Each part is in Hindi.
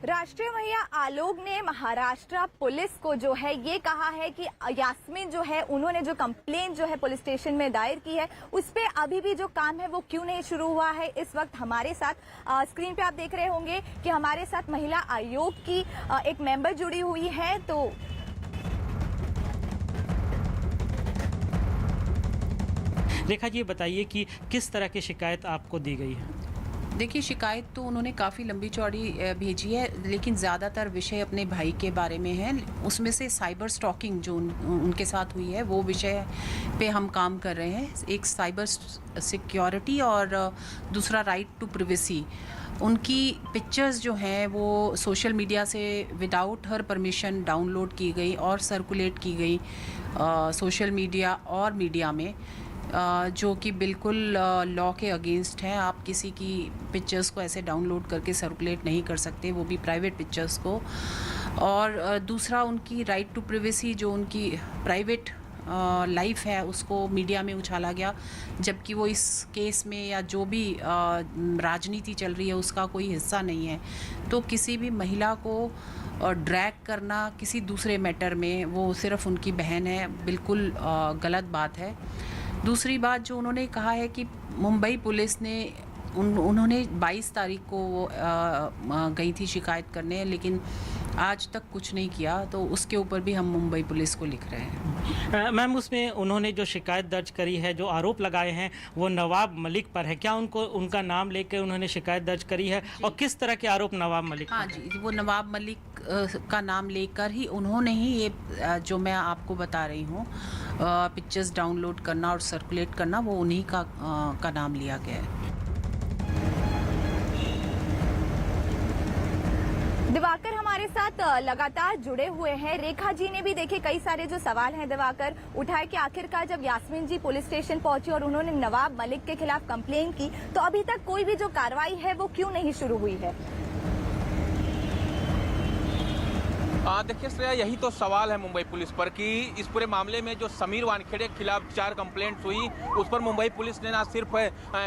राष्ट्रीय महिला आयोग ने महाराष्ट्र पुलिस को जो है ये कहा है कि यास्मीन जो है उन्होंने जो कंप्लेंट जो है पुलिस स्टेशन में दायर की है उस पे अभी भी जो काम है वो क्यों नहीं शुरू हुआ है। इस वक्त हमारे साथ स्क्रीन पे आप देख रहे होंगे कि हमारे साथ महिला आयोग की एक मेंबर जुड़ी हुई है। तो रेखा जी, बताइए कि किस तरह की शिकायत आपको दी गई है। देखिए, शिकायत तो उन्होंने काफ़ी लंबी चौड़ी भेजी है, लेकिन ज़्यादातर विषय अपने भाई के बारे में है। उसमें से साइबर स्टॉकिंग जो उनके साथ हुई है वो विषय पे हम काम कर रहे हैं। एक साइबर सिक्योरिटी और दूसरा राइट टू प्राइवेसी। उनकी पिक्चर्स जो हैं वो सोशल मीडिया से विदाउट हर परमिशन डाउनलोड की गई और सर्कुलेट की गई सोशल मीडिया और मीडिया में, जो कि बिल्कुल लॉ के अगेंस्ट है। आप किसी की पिक्चर्स को ऐसे डाउनलोड करके सर्कुलेट नहीं कर सकते, वो भी प्राइवेट पिक्चर्स को। और दूसरा उनकी राइट टू प्राइवेसी, जो उनकी प्राइवेट लाइफ है उसको मीडिया में उछाला गया, जबकि वो इस केस में या जो भी राजनीति चल रही है उसका कोई हिस्सा नहीं है। तो किसी भी महिला को ड्रैग करना किसी दूसरे मैटर में, वो सिर्फ उनकी बहन है, बिल्कुल गलत बात है। दूसरी बात जो उन्होंने कहा है कि मुंबई पुलिस ने उन्होंने 22 तारीख को गई थी शिकायत करने, लेकिन आज तक कुछ नहीं किया, तो उसके ऊपर भी हम मुंबई पुलिस को लिख रहे हैं। मैम, उसमें उन्होंने जो शिकायत दर्ज करी है, जो आरोप लगाए हैं वो नवाब मलिक पर है। क्या उनका नाम लेकर उन्होंने शिकायत दर्ज करी है और किस तरह के आरोप नवाब मलिक? हाँ जी, वो नवाब मलिक का नाम लेकर ही उन्होंने ही ये जो मैं आपको बता रही हूँ पिक्चर्स डाउनलोड करना और सर्कुलेट करना, वो उन्हीं का नाम लिया गया है। दिवाकर हमारे साथ लगातार जुड़े हुए हैं। रेखा जी ने भी देखे कई सारे जो सवाल हैं दिवाकर उठाए कि आखिरकार जब यास्मीन जी पुलिस स्टेशन पहुंची और उन्होंने नवाब मलिक के खिलाफ कंप्लेंट की तो अभी तक कोई भी जो कार्रवाई है वो क्यों नहीं शुरू हुई है। देखिए श्रेया, यही तो सवाल है मुंबई पुलिस पर कि इस पूरे मामले में जो समीर वानखेड़े के खिलाफ 4 कंप्लेंट्स हुई उस पर मुंबई पुलिस ने ना सिर्फ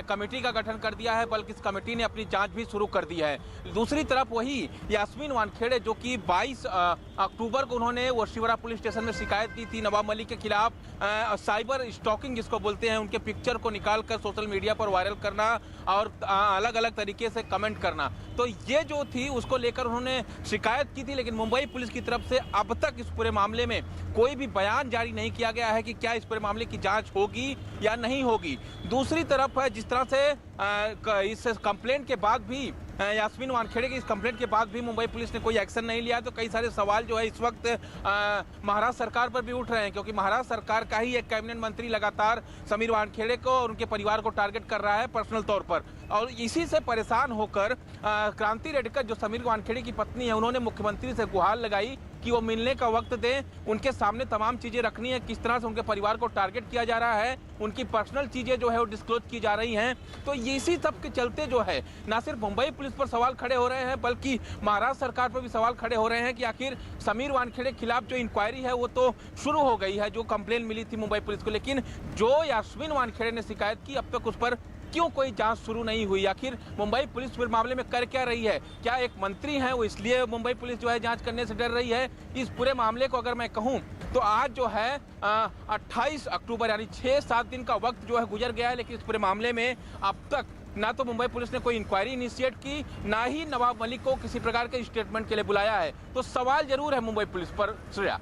कमेटी का गठन कर दिया है बल्कि इस कमेटी ने अपनी जांच भी शुरू कर दी है। दूसरी तरफ वही यास्मीन वानखेड़े जो कि 22 अक्टूबर को उन्होंने वर्षीवाड़ा पुलिस स्टेशन में शिकायत की थी नवाब मलिक के खिलाफ, साइबर स्टॉकिंग जिसको बोलते हैं, उनके पिक्चर को निकाल कर सोशल मीडिया पर वायरल करना और अलग अलग तरीके से कमेंट करना, तो ये जो थी उसको लेकर उन्होंने शिकायत की थी। लेकिन मुंबई पुलिस की तरफ से अब तक इस पूरे मामले में कोई भी बयान जारी नहीं किया गया है कि क्या इस पूरे मामले की जांच होगी या नहीं होगी। दूसरी तरफ जिस तरह से इस कंप्लेंट के बाद भी यास्मीन वानखेड़े की इस कंप्लेंट के बाद भी मुंबई पुलिस ने कोई एक्शन नहीं लिया, तो कई सारे सवाल जो है इस वक्त महाराष्ट्र सरकार पर भी उठ रहे हैं, क्योंकि महाराष्ट्र सरकार का ही एक कैबिनेट मंत्री लगातार समीर वानखेड़े को और उनके परिवार को टारगेट कर रहा है पर्सनल तौर पर। और इसी से परेशान होकर क्रांति रेडकर जो समीर वानखेड़े की पत्नी है, उन्होंने मुख्यमंत्री से गुहार लगाई कि वो मिलने का वक्त दें, उनके सामने तमाम चीज़ें रखनी है, किस तरह से उनके परिवार को टारगेट किया जा रहा है, उनकी पर्सनल चीज़ें जो है वो डिस्क्लोज की जा रही हैं। तो इसी सब के चलते जो है ना सिर्फ मुंबई पुलिस पर सवाल खड़े हो रहे हैं बल्कि महाराष्ट्र सरकार पर भी सवाल खड़े हो रहे हैं कि आखिर समीर वानखेड़े के खिलाफ जो इंक्वायरी है वो तो शुरू हो गई है, जो कंप्लेन मिली थी मुंबई पुलिस को, लेकिन जो यास्मीन वानखेड़े ने शिकायत की अब तक उस पर क्यों कोई जांच शुरू नहीं हुई। आखिर मुंबई पुलिस इस मामले में कर क्या रही है? क्या एक मंत्री हैं वो इसलिए मुंबई पुलिस जो है जांच करने से डर रही है? इस पूरे मामले को अगर मैं कहूं तो आज जो है 28 अक्टूबर यानी 6-7 दिन का वक्त जो है गुजर गया है, लेकिन इस पूरे मामले में अब तक ना तो मुंबई पुलिस ने कोई इंक्वायरी इनिशिएट की, ना ही नवाब मलिक को किसी प्रकार के स्टेटमेंट के लिए बुलाया है। तो सवाल जरूर है मुंबई पुलिस पर। श्रेया,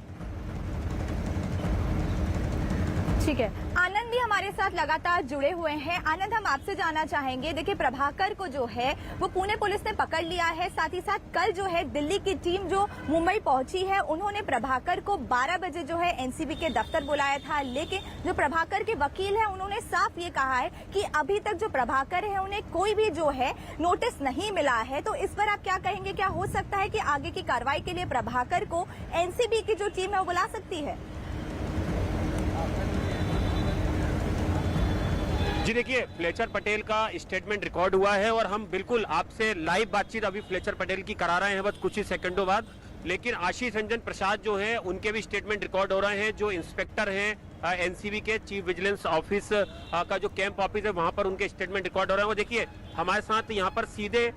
ठीक है, आनंद भी हमारे साथ लगातार जुड़े हुए हैं। आनंद, हम आपसे जानना चाहेंगे, देखिए प्रभाकर को जो है वो पुणे पुलिस ने पकड़ लिया है, साथ ही साथ कल जो है दिल्ली की टीम जो मुंबई पहुंची है उन्होंने प्रभाकर को 12 बजे जो है एनसीबी के दफ्तर बुलाया था, लेकिन जो प्रभाकर के वकील है उन्होंने साफ ये कहा है कि अभी तक जो प्रभाकर है उन्हें कोई भी जो है नोटिस नहीं मिला है। तो इस पर आप क्या कहेंगे, क्या हो सकता है कि आगे की कार्रवाई के लिए प्रभाकर को एनसीबी की जो टीम है वो बुला सकती है? जी देखिए, फ्लेचर पटेल का स्टेटमेंट रिकॉर्ड हुआ है और हम बिल्कुल आपसे लाइव बातचीत अभी फ्लेचर पटेल की करा रहे हैं बस कुछ ही सेकंडों बाद। लेकिन आशीष रंजन प्रसाद जो हैं उनके भी स्टेटमेंट रिकॉर्ड हो रहे हैं, जो इंस्पेक्टर हैं एनसीबी के चीफ विजिलेंस ऑफिस का जो कैंप ऑफिस है वहां पर उनके स्टेटमेंट रिकॉर्ड हो रहे हैं। वो देखिए हमारे साथ यहाँ पर सीधे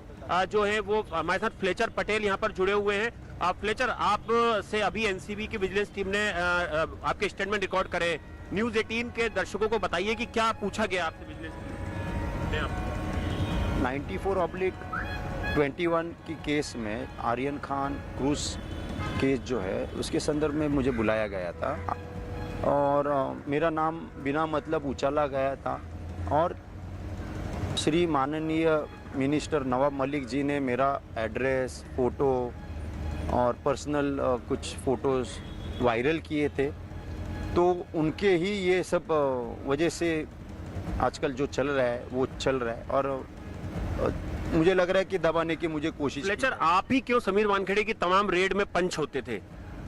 जो है वो हमारे साथ फ्लेचर पटेल यहाँ पर जुड़े हुए हैं। फ्लेचर, आप से अभी एनसीबी की विजिलेंस टीम ने आपके स्टेटमेंट रिकॉर्ड करे। न्यूज़ 18 के दर्शकों को बताइए कि क्या पूछा गया आपसे विजिलेंस टीम ने। 94/21 की केस में आर्यन खान क्रूज केस जो है उसके संदर्भ में मुझे बुलाया गया था और मेरा नाम बिना मतलब उछाला गया था और श्री माननीय मिनिस्टर नवाब मलिक जी ने मेरा एड्रेस, फ़ोटो और पर्सनल कुछ फ़ोटोज़ वायरल किए थे। तो उनके ही ये सब वजह से आजकल जो चल रहा है वो चल रहा है और मुझे लग रहा है कि दबाने की मुझे कोशिश। फ्लेचर, आप ही क्यों समीर वानखेड़े की तमाम रेड में पंच होते थे,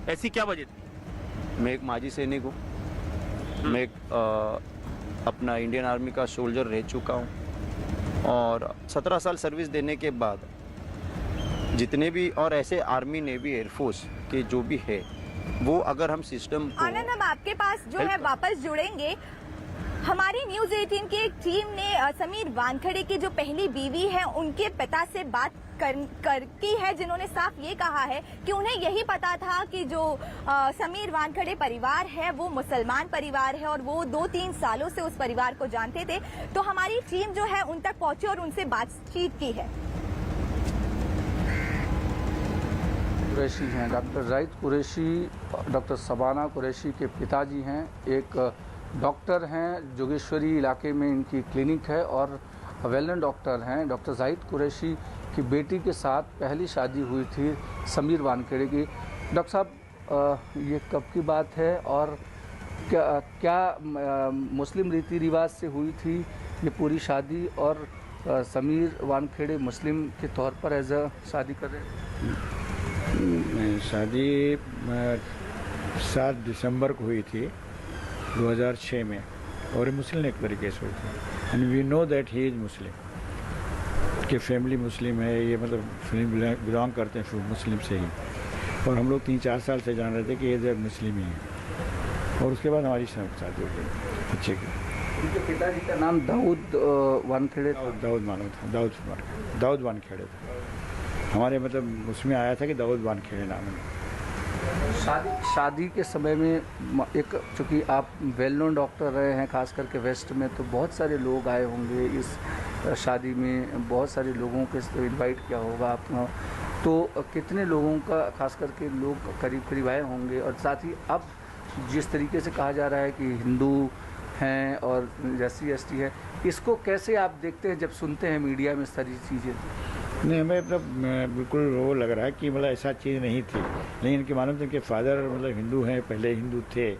ऐसी क्या वजह थी? मैं एक माजी सैनिक हूँ, मैं एक अपना इंडियन आर्मी का सोल्जर रह चुका हूँ और 17 साल सर्विस देने के बाद जितने भी और ऐसे आर्मी, नेवी, एयरफोर्स के जो भी है वो अगर हम सिस्टम को। आनंद, हम आपके पास जो है वापस जुड़ेंगे। हमारी न्यूज़ 18 की एक टीम ने समीर वानखेड़े की जो पहली बीवी है उनके पिता से बात की है, जिन्होंने साफ ये कहा है कि उन्हें यही पता था कि जो समीर वानखेड़े परिवार है वो मुसलमान परिवार है और वो 2-3 सालों से उस परिवार को जानते थे। तो हमारी टीम जो है उन तक पहुंची और उनसे बातचीत की है। कुरैशी हैं, डॉक्टर जाहिद कुरैशी, डॉक्टर शबाना कुरैशी के पिताजी हैं। एक डॉक्टर हैं, जोगेश्वरी इलाके में इनकी क्लिनिक है और वेल नोन डॉक्टर हैं। डॉक्टर जाहिद कुरैशी की बेटी के साथ पहली शादी हुई थी समीर वानखेड़े की। डॉक्टर साहब, ये कब की बात है और क्या मुस्लिम रीति रिवाज से हुई थी ये पूरी शादी और समीर वानखेड़े मुस्लिम के तौर पर एज अ शादी कर रहे हैं? शादी 7 दिसंबर को हुई थी 2006 में और मुस्लिम एक तरीके से हुई थी। And we know that he is Muslim, कि फैमिली मुस्लिम है, ये मतलब बिलोंग करते हैं मुस्लिम से ही। और हम लोग 3-4 साल से जान रहे थे कि ये मुस्लिम ही है और उसके बाद हमारी शादी हो गई बच्चे की। उनके पिताजी का नाम दाऊद वानखेड़े था। दाऊद वानखेड़े था। हमारे मतलब उसमें आया था कि दाऊद वानखेड़े नाम है। शादी के समय में एक, चूँकि आप वेल नोन डॉक्टर रहे हैं खास करके वेस्ट में, तो बहुत सारे लोग आए होंगे इस शादी में, बहुत सारे लोगों के इनवाइट किया होगा आपने, तो कितने लोगों का खास करके लोग करीब आए होंगे? और साथ ही अब जिस तरीके से कहा जा रहा है कि हिंदू हैं और SC ST है, इसको कैसे आप देखते हैं जब सुनते हैं मीडिया में सारी चीज़ें? नहीं, हमें मतलब बिल्कुल वो लग रहा है कि मतलब ऐसा चीज़ नहीं थी, लेकिन इनके मालूम थे कि फादर मतलब हिंदू हैं, पहले हिंदू थे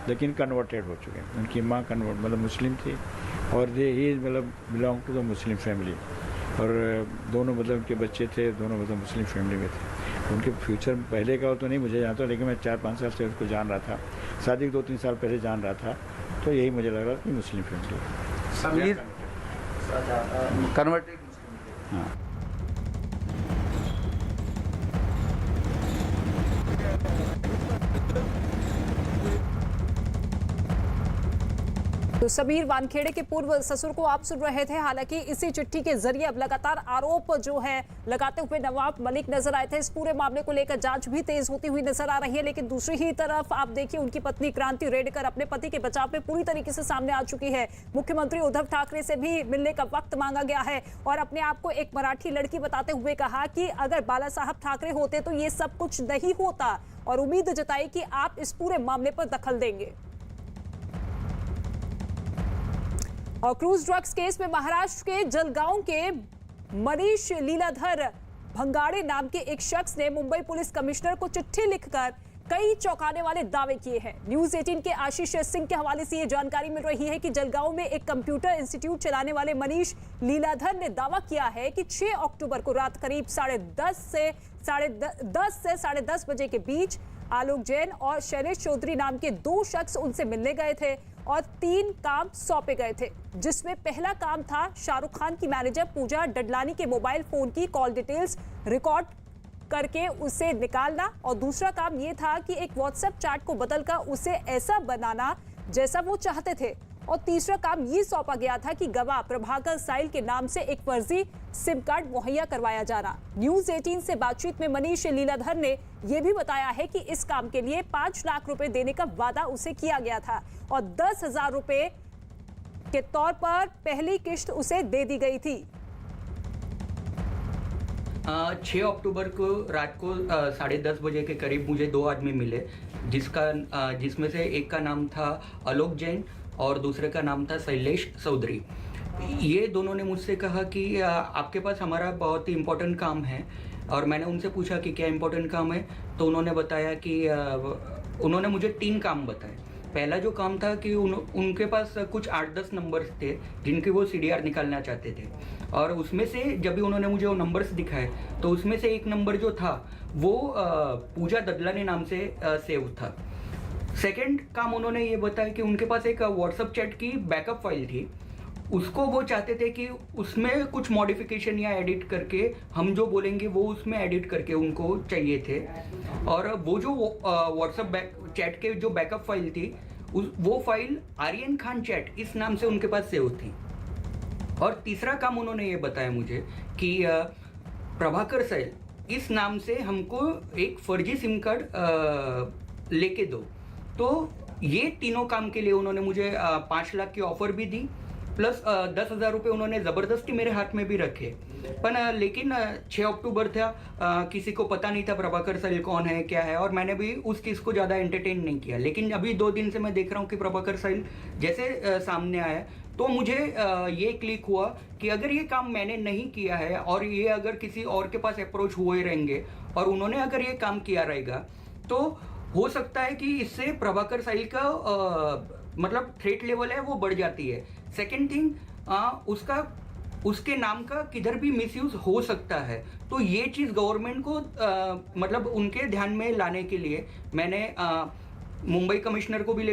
लेकिन कन्वर्टेड हो चुके हैं। उनकी माँ कन्वर्ट मतलब मुस्लिम थी और दे ही मतलब belong to the Muslim family और दोनों मतलब उनके बच्चे थे, दोनों मतलब मुस्लिम फैमिली में थे। उनके फ्यूचर पहले का हो तो नहीं मुझे जानता, लेकिन मैं 4-5 साल से उसको जान रहा था, शादी 2-3 साल पहले जान रहा था, तो यही मुझे लग रहा था कि मुस्लिम फैमिली। समीर कन्वर्टेड? हाँ। तो समीर वानखेड़े के पूर्व ससुर को आप सुन रहे थे। हालांकि इसी चिट्ठी के जरिए अब लगातार आरोप जो है लगाते हुए नवाब मलिक नजर आए थे। इस पूरे मामले को लेकर जांच भी तेज होती हुई नजर आ रही है, लेकिन दूसरी ही तरफ आप देखिए उनकी पत्नी क्रांति रेडकर अपने पति के बचाव में पूरी तरीके से सामने आ चुकी है। मुख्यमंत्री उद्धव ठाकरे से भी मिलने का वक्त मांगा गया है और अपने आप को एक मराठी लड़की बताते हुए कहा कि अगर बाला साहब ठाकरे होते तो ये सब कुछ नहीं होता और उम्मीद जताई कि आप इस पूरे मामले पर दखल देंगे। और क्रूज ड्रग्स केस में महाराष्ट्र के जलगांव के मनीष लीलाधर भंगाड़े नाम के एक शख्स ने मुंबई पुलिस कमिश्नर को चिट्ठी लिखकर कई चौंकाने वाले दावे किए हैं। न्यूज़ 18 के आशीष सिंह के हवाले से ये जानकारी मिल रही है कि जलगांव में एक कंप्यूटर इंस्टीट्यूट चलाने वाले मनीष लीलाधर ने दावा किया है कि 6 अक्टूबर को रात करीब 10:30 से 10:30 बजे के बीच आलोक जैन और शैलेश चौधरी नाम के 2 शख्स उनसे मिलने गए थे और 3 काम सौंपे गए थे, जिसमें पहला काम था शाहरुख खान की मैनेजर पूजा डडलानी के मोबाइल फोन की कॉल डिटेल्स रिकॉर्ड करके उसे निकालना और दूसरा काम ये था कि एक व्हाट्सएप चैट को बदलकर उसे ऐसा बनाना जैसा वो चाहते थे और तीसरा काम ये सौंपा गया था कि गवाह प्रभाकर साइल के नाम से एक फर्जी सिम कार्ड मुहैया करवाया जाना। न्यूज 18 से बातचीत में मनीष लीलाधर ने यह भी बताया है कि इस काम के लिए 5 लाख रुपए देने का वादा उसे किया गया था और 10,000 रुपए के तौर पर पहली किश्त उसे दे दी गई थी। 6 अक्टूबर को रात को 10:30 बजे के करीब मुझे 2 आदमी मिले, जिसमें से एक का नाम था आलोक जैन और दूसरे का नाम था शैलेश चौधरी। ये दोनों ने मुझसे कहा कि आपके पास हमारा बहुत ही इम्पोर्टेंट काम है, और मैंने उनसे पूछा कि क्या इम्पोर्टेंट काम है, तो उन्होंने बताया कि उन्होंने मुझे 3 काम बताए। पहला जो काम था कि उनके पास कुछ 8-10 नंबर्स थे जिनके वो CDR निकालना चाहते थे, और उसमें से जब भी उन्होंने मुझे वो नंबर्स दिखाए तो उसमें से एक नंबर जो था वो पूजा ददलानी नाम से सेव था। सेकंड काम उन्होंने ये बताया कि उनके पास एक व्हाट्सएप चैट की बैकअप फाइल थी, उसको वो चाहते थे कि उसमें कुछ मॉडिफिकेशन या एडिट करके हम जो बोलेंगे वो उसमें एडिट करके उनको चाहिए थे। और वो जो व्हाट्सएप चैट के जो बैकअप फाइल थी वो फाइल आर्यन खान चैट इस नाम से उनके पास सेव थी। और तीसरा काम उन्होंने ये बताया मुझे कि प्रभाकर साइल इस नाम से हमको एक फर्जी सिम कार्ड लेके दो। तो ये तीनों काम के लिए उन्होंने मुझे 5 लाख की ऑफर भी दी, प्लस 10,000 रुपये उन्होंने ज़बरदस्ती मेरे हाथ में भी रखे। पर लेकिन 6 अक्टूबर था, किसी को पता नहीं था प्रभाकर साइल कौन है क्या है, और मैंने भी उस चीज़ को ज़्यादा एंटरटेन नहीं किया। लेकिन अभी 2 दिन से मैं देख रहा हूँ कि प्रभाकर साइल जैसे सामने आया तो मुझे ये क्लिक हुआ कि अगर ये काम मैंने नहीं किया है और ये अगर किसी और के पास अप्रोच हुए रहेंगे और उन्होंने अगर ये काम किया रहेगा तो हो सकता है कि इससे प्रभाकर साइल का मतलब थ्रेट लेवल है वो बढ़ जाती है। सेकेंड थिंग, उसके नाम का किधर भी मिसयूज हो सकता है। तो ये चीज़ गवर्नमेंट को मतलब उनके ध्यान में लाने के लिए मैंने मुंबई कमिश्नर को भी